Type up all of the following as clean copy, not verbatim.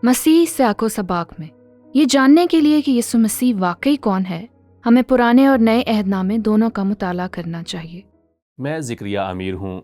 مسیح سیاق و سباق میں یہ جاننے کے لیے کہ یسوع مسیح واقعی کون ہے، ہمیں پرانے اور نئے عہد نامے دونوں کا مطالعہ کرنا چاہیے۔ میں ذکریہ امیر ہوں۔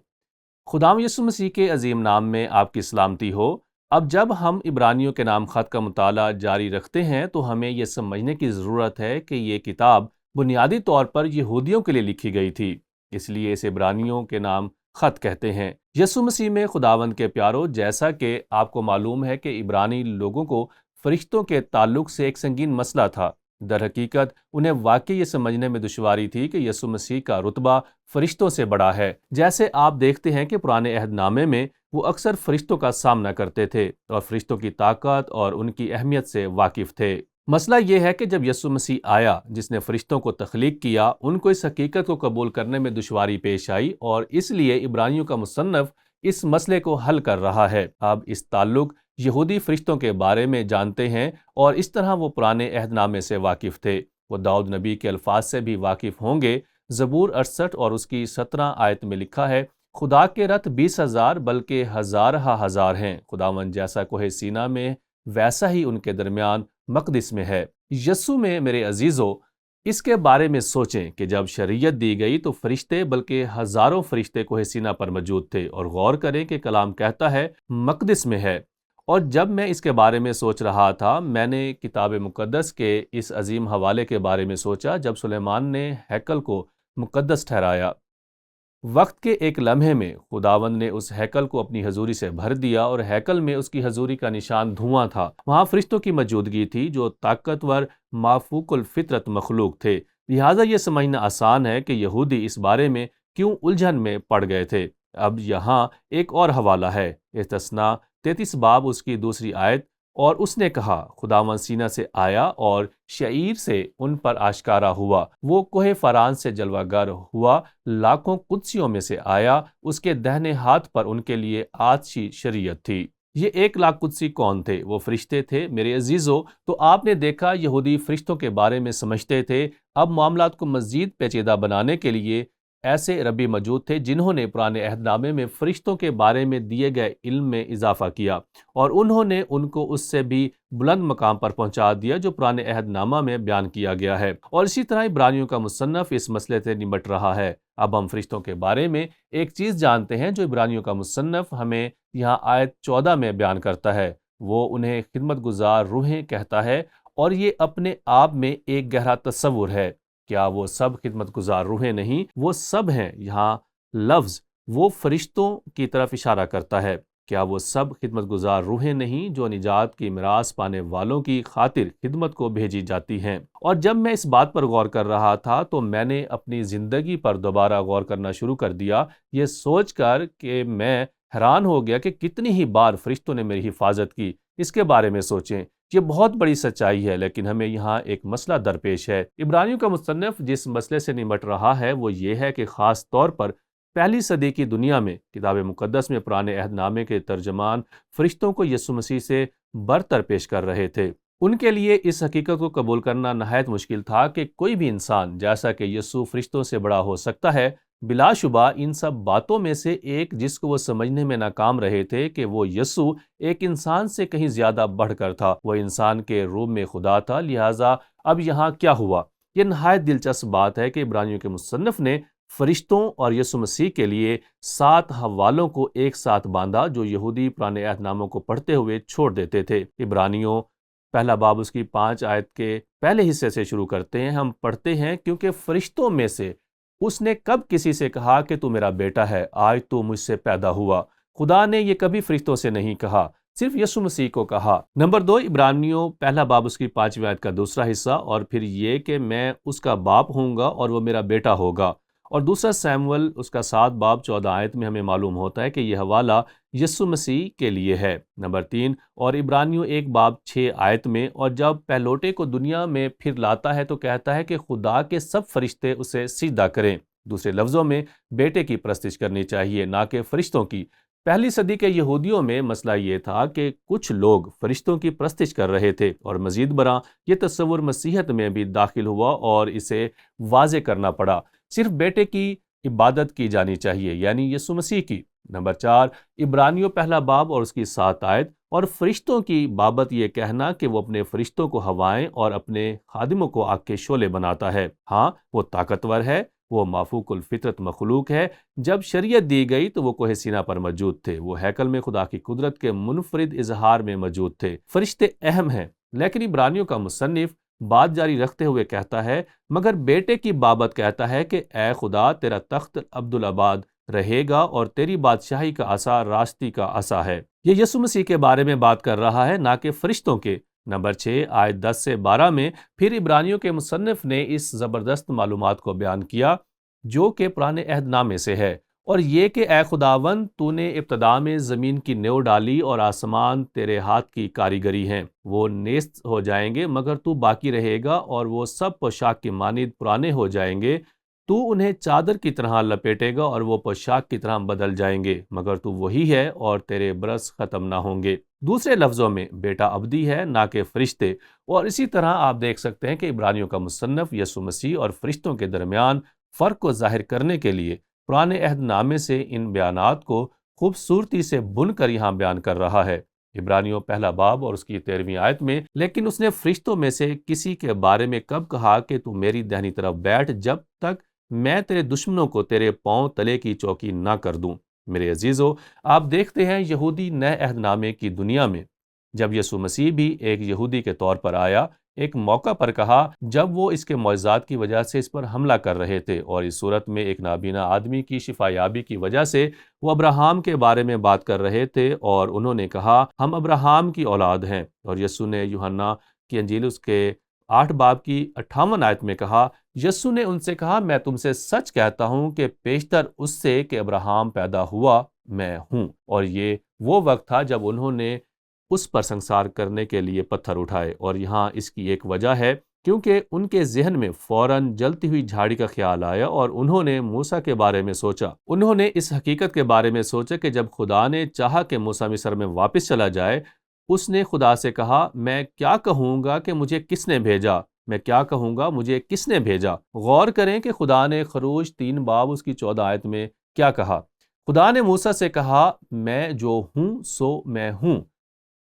خداوند یسوع مسیح کے عظیم نام میں آپ کی سلامتی ہو۔ اب جب ہم عبرانیوں کے نام خط کا مطالعہ جاری رکھتے ہیں تو ہمیں یہ سمجھنے کی ضرورت ہے کہ یہ کتاب بنیادی طور پر یہودیوں کے لیے لکھی گئی تھی، اس لیے اسے عبرانیوں کے نام خط کہتے ہیں۔ یسوع مسیح میں خداوند کے پیارو، جیسا کہ آپ کو معلوم ہے کہ عبرانی لوگوں کو فرشتوں کے تعلق سے ایک سنگین مسئلہ تھا۔ در حقیقت انہیں واقعی یہ سمجھنے میں دشواری تھی کہ یسوع مسیح کا رتبہ فرشتوں سے بڑا ہے۔ جیسے آپ دیکھتے ہیں کہ پرانے عہد نامے میں وہ اکثر فرشتوں کا سامنا کرتے تھے اور فرشتوں کی طاقت اور ان کی اہمیت سے واقف تھے۔ مسئلہ یہ ہے کہ جب یسوع مسیح آیا جس نے فرشتوں کو تخلیق کیا، ان کو اس حقیقت کو قبول کرنے میں دشواری پیش آئی، اور اس لیے عبرانیوں کا مصنف اس مسئلے کو حل کر رہا ہے۔ اب اس تعلق یہودی فرشتوں کے بارے میں جانتے ہیں اور اس طرح وہ پرانے عہد نامے سے واقف تھے۔ وہ داؤد نبی کے الفاظ سے بھی واقف ہوں گے۔ زبور 68 اور اس کی 17 آیت میں لکھا ہے، خدا کے رتھ 20,000 بلکہ ہزارہ ہزار ہیں، خداوند جیسا کوہ سینا میں ویسا ہی ان کے درمیان مقدس میں ہے۔ یسوع میں میرے عزیزو، اس کے بارے میں سوچیں کہ جب شریعت دی گئی تو فرشتے بلکہ ہزاروں فرشتے کوہ سینا پر موجود تھے، اور غور کریں کہ کلام کہتا ہے مقدس میں ہے۔ اور جب میں اس کے بارے میں سوچ رہا تھا، میں نے کتاب مقدس کے اس عظیم حوالے کے بارے میں سوچا جب سلیمان نے ہیکل کو مقدس ٹھہرایا۔ وقت کے ایک لمحے میں خداوند نے اس ہیکل کو اپنی حضوری سے بھر دیا، اور ہیکل میں اس کی حضوری کا نشان دھواں تھا۔ وہاں فرشتوں کی موجودگی تھی جو طاقتور مافوق الفطرت مخلوق تھے۔ لہٰذا یہ سمجھنا آسان ہے کہ یہودی اس بارے میں کیوں الجھن میں پڑ گئے تھے۔ اب یہاں ایک اور حوالہ ہے، استثنا 33 باب اس کی 2 آیت، اور اس نے کہا، خداوند سینا سے آیا اور شعیر سے ان پر آشکارا ہوا، وہ کوہ فران سے جلوہ گر ہوا، لاکھوں قدسیوں میں سے آیا، اس کے دہنے ہاتھ پر ان کے لیے آتشی شریعت تھی۔ یہ 1,00,000 قدسی کون تھے؟ وہ فرشتے تھے۔ میرے عزیزو، تو آپ نے دیکھا یہودی فرشتوں کے بارے میں سمجھتے تھے۔ اب معاملات کو مزید پیچیدہ بنانے کے لیے ایسے ربی موجود تھے جنہوں نے پرانے عہد نامے میں فرشتوں کے بارے میں دیے گئے علم میں اضافہ کیا، اور انہوں نے ان کو اس سے بھی بلند مقام پر پہنچا دیا جو پرانے عہد نامہ میں بیان کیا گیا ہے۔ اور اسی طرح عبرانیوں کا مصنف اس مسئلے سے نمٹ رہا ہے۔ اب ہم فرشتوں کے بارے میں ایک چیز جانتے ہیں جو عبرانیوں کا مصنف ہمیں یہاں آیت 14 میں بیان کرتا ہے۔ وہ انہیں خدمت گزار روحیں کہتا ہے، اور یہ اپنے آپ میں ایک گہرا تصور ہے۔ کیا وہ سب خدمت گزار روحیں نہیں؟ وہ سب ہیں۔ یہاں لفظ وہ فرشتوں کی طرف اشارہ کرتا ہے۔ کیا وہ سب خدمت گزار روحیں نہیں جو نجات کی میراث پانے والوں کی خاطر خدمت کو بھیجی جاتی ہیں؟ اور جب میں اس بات پر غور کر رہا تھا تو میں نے اپنی زندگی پر دوبارہ غور کرنا شروع کر دیا، یہ سوچ کر کہ میں حیران ہو گیا کہ کتنی ہی بار فرشتوں نے میری حفاظت کی۔ اس کے بارے میں سوچیں، یہ بہت بڑی سچائی ہے، لیکن ہمیں یہاں ایک مسئلہ درپیش ہے۔ عبرانیوں کا مصنف جس مسئلے سے نمٹ رہا ہے وہ یہ ہے کہ خاص طور پر پہلی صدی کی دنیا میں کتاب مقدس میں پرانے عہد نامے کے ترجمان فرشتوں کو یسوع مسیح سے برتر پیش کر رہے تھے۔ ان کے لیے اس حقیقت کو قبول کرنا نہایت مشکل تھا کہ کوئی بھی انسان جیسا کہ یسوع فرشتوں سے بڑا ہو سکتا ہے۔ بلا شبہ ان سب باتوں میں سے ایک جس کو وہ سمجھنے میں ناکام رہے تھے کہ وہ یسوع ایک انسان سے کہیں زیادہ بڑھ کر تھا، وہ انسان کے روح میں خدا تھا۔ لہٰذا اب یہاں کیا ہوا؟ یہ نہایت دلچسپ بات ہے کہ عبرانیوں کے مصنف نے فرشتوں اور یسوع مسیح کے لیے 7 حوالوں کو ایک ساتھ باندھا جو یہودی پرانے عہد ناموں کو پڑھتے ہوئے چھوڑ دیتے تھے۔ عبرانیوں پہلا باب اس کی 5 آیت کے پہلے حصے سے شروع کرتے ہیں۔ ہم پڑھتے ہیں، کیونکہ فرشتوں میں سے اس نے کب کسی سے کہا کہ تو میرا بیٹا ہے، آج تو مجھ سے پیدا ہوا؟ خدا نے یہ کبھی فرشتوں سے نہیں کہا، صرف یسوع مسیح کو کہا۔ نمبر 2، عبرانیوں پہلا باب اس کی 5ویں آیت کا دوسرا حصہ، اور پھر یہ کہ میں اس کا باپ ہوں گا اور وہ میرا بیٹا ہوگا۔ اور دوسرا سیموئل اس کا 7 باب 14 آیت میں ہمیں معلوم ہوتا ہے کہ یہ حوالہ یسوع مسیح کے لیے ہے۔ نمبر 3، اور عبرانیوں 1 باب 6 آیت میں، اور جب پہلوٹے کو دنیا میں پھر لاتا ہے تو کہتا ہے کہ خدا کے سب فرشتے اسے سجدہ کریں۔ دوسرے لفظوں میں بیٹے کی پرستش کرنی چاہیے، نہ کہ فرشتوں کی۔ پہلی صدی کے یہودیوں میں مسئلہ یہ تھا کہ کچھ لوگ فرشتوں کی پرستش کر رہے تھے، اور مزید برآں یہ تصور مسیحیت میں بھی داخل ہوا اور اسے واضح کرنا پڑا۔ صرف بیٹے کی عبادت کی جانی چاہیے، یعنی یسوع مسیح کی۔ نمبر 4، عبرانیوں پہلا باب اور اس کی 7 آیت، اور فرشتوں کی بابت یہ کہنا کہ وہ اپنے فرشتوں کو ہوائیں اور اپنے خادموں کو آگ کے شعلے بناتا ہے۔ ہاں، وہ طاقتور ہے، وہ مافوق الفطرت مخلوق ہے۔ جب شریعت دی گئی تو وہ کوہ سینا پر موجود تھے، وہ ہیکل میں خدا کی قدرت کے منفرد اظہار میں موجود تھے۔ فرشتے اہم ہیں، لیکن عبرانیوں کا مصنف بات جاری رکھتے ہوئے کہتا ہے، مگر بیٹے کی بابت کہتا ہے کہ اے خدا، تیرا تخت عبدالآباد رہے گا اور تیری بادشاہی کا عصا راستی کا عصا ہے۔ یہ یسوع مسیح کے بارے میں بات کر رہا ہے، نہ کہ فرشتوں کے۔ نمبر 6 آیت 10 سے 12 میں پھر عبرانیوں کے مصنف نے اس زبردست معلومات کو بیان کیا جو کہ پرانے عہد نامے سے ہے، اور یہ کہ اے خداوند، تو نے ابتدا میں زمین کی نیو ڈالی اور آسمان تیرے ہاتھ کی کاریگری ہیں۔ وہ نیست ہو جائیں گے مگر تو باقی رہے گا، اور وہ سب پوشاک کی مانند پرانے ہو جائیں گے۔ تو انہیں چادر کی طرح لپیٹے گا اور وہ پوشاک کی طرح بدل جائیں گے، مگر تو وہی ہے اور تیرے برس ختم نہ ہوں گے۔ دوسرے لفظوں میں بیٹا ابدی ہے، نہ کہ فرشتے۔ اور اسی طرح آپ دیکھ سکتے ہیں کہ عبرانیوں کا مصنف یسوع مسیح اور فرشتوں کے درمیان فرق کو ظاہر کرنے کے لیے پرانے عہد نامے سے ان بیانات کو خوبصورتی سے بن کر یہاں بیان کر رہا ہے۔ عبرانیوں پہلا باب اور اس کی 13ویں آیت میں، لیکن اس نے فرشتوں میں سے کسی کے بارے میں کب کہا کہ تو میری دہنی طرف بیٹھ، جب تک میں تیرے دشمنوں کو تیرے پاؤں تلے کی چوکی نہ کر دوں۔ میرے عزیزو، آپ دیکھتے ہیں یہودی نئے عہد نامے کی دنیا میں جب یسوع مسیح بھی ایک یہودی کے طور پر آیا، ایک موقع پر کہا جب وہ اس کے معجزات کی وجہ سے اس پر حملہ کر رہے تھے، اور اس صورت میں ایک نابینا آدمی کی شفا یابی کی وجہ سے وہ ابراہیم کے بارے میں بات کر رہے تھے، اور انہوں نے کہا ہم ابراہیم کی اولاد ہیں۔ اور یسوع نے یوحنا کی انجیل اس کے 8 باب کی 58 آیت میں کہا، یسوع نے ان سے کہا میں تم سے سچ کہتا ہوں کہ پیشتر اس سے کہ ابراہیم پیدا ہوا میں ہوں۔ اور یہ وہ وقت تھا جب انہوں نے اس پر سنگسار کرنے کے لیے پتھر اٹھائے، اور یہاں اس کی ایک وجہ ہے کیونکہ ان کے ذہن میں فوراً جلتی ہوئی جھاڑی کا خیال آیا، اور انہوں نے موسیٰ کے بارے میں سوچا۔ انہوں نے اس حقیقت کے بارے میں سوچا کہ جب خدا نے چاہا کہ موسیٰ مصر میں واپس چلا جائے، اس نے خدا سے کہا میں کیا کہوں گا کہ مجھے کس نے بھیجا، میں کیا کہوں گا مجھے کس نے بھیجا۔ غور کریں کہ خدا نے خروج 3 باب اس کی 14 آیت میں کیا کہا۔ خدا نے موسیٰ سے کہا میں جو ہوں سو میں ہوں،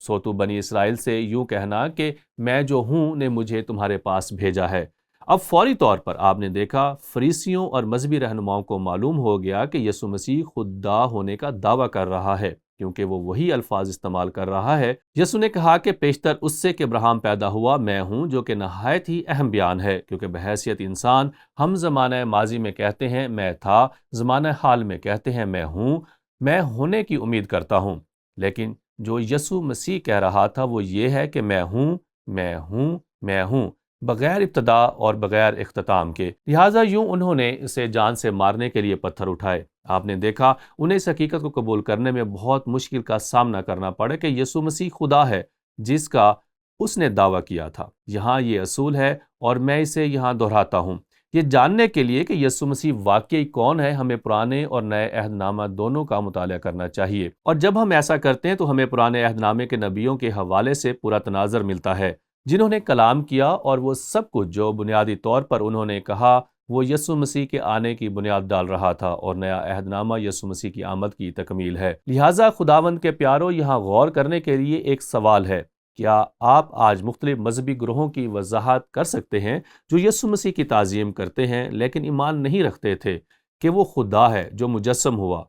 سو تو بنی اسرائیل سے یوں کہنا کہ میں جو ہوں نے مجھے تمہارے پاس بھیجا ہے۔ اب فوری طور پر آپ نے دیکھا فریسیوں اور مذہبی رہنماؤں کو معلوم ہو گیا کہ یسوع مسیح خدا ہونے کا دعویٰ کر رہا ہے، کیونکہ وہ وہی الفاظ استعمال کر رہا ہے۔ یسوع نے کہا کہ پیشتر اس سے کہ ابراہیم پیدا ہوا میں ہوں، جو کہ نہایت ہی اہم بیان ہے، کیونکہ بحیثیت انسان ہم زمانہ ماضی میں کہتے ہیں میں تھا، زمانہ حال میں کہتے ہیں میں ہوں، میں ہونے کی امید کرتا ہوں، لیکن جو یسوع مسیح کہہ رہا تھا وہ یہ ہے کہ میں ہوں، میں ہوں، میں ہوں، بغیر ابتدا اور بغیر اختتام کے۔ لہٰذا یوں انہوں نے اسے جان سے مارنے کے لیے پتھر اٹھائے۔ آپ نے دیکھا انہیں اس حقیقت کو قبول کرنے میں بہت مشکل کا سامنا کرنا پڑا کہ یسوع مسیح خدا ہے جس کا اس نے دعویٰ کیا تھا۔ یہاں یہ اصول ہے اور میں اسے یہاں دہراتا ہوں۔ یہ جاننے کے لیے کہ یسوع مسیح واقعی کون ہے، ہمیں پرانے اور نئے عہد نامہ دونوں کا مطالعہ کرنا چاہیے، اور جب ہم ایسا کرتے ہیں تو ہمیں پرانے عہد نامے کے نبیوں کے حوالے سے پورا تناظر ملتا ہے جنہوں نے کلام کیا، اور وہ سب کچھ جو بنیادی طور پر انہوں نے کہا وہ یسوع مسیح کے آنے کی بنیاد ڈال رہا تھا، اور نیا عہد نامہ یسوع مسیح کی آمد کی تکمیل ہے۔ لہٰذا خداوند کے پیارو، یہاں غور کرنے کے لیے ایک سوال ہے، کیا آپ آج مختلف مذہبی گروہوں کی وضاحت کر سکتے ہیں جو یسوع مسیح کی تعظیم کرتے ہیں لیکن ایمان نہیں رکھتے تھے کہ وہ خدا ہے جو مجسم ہوا،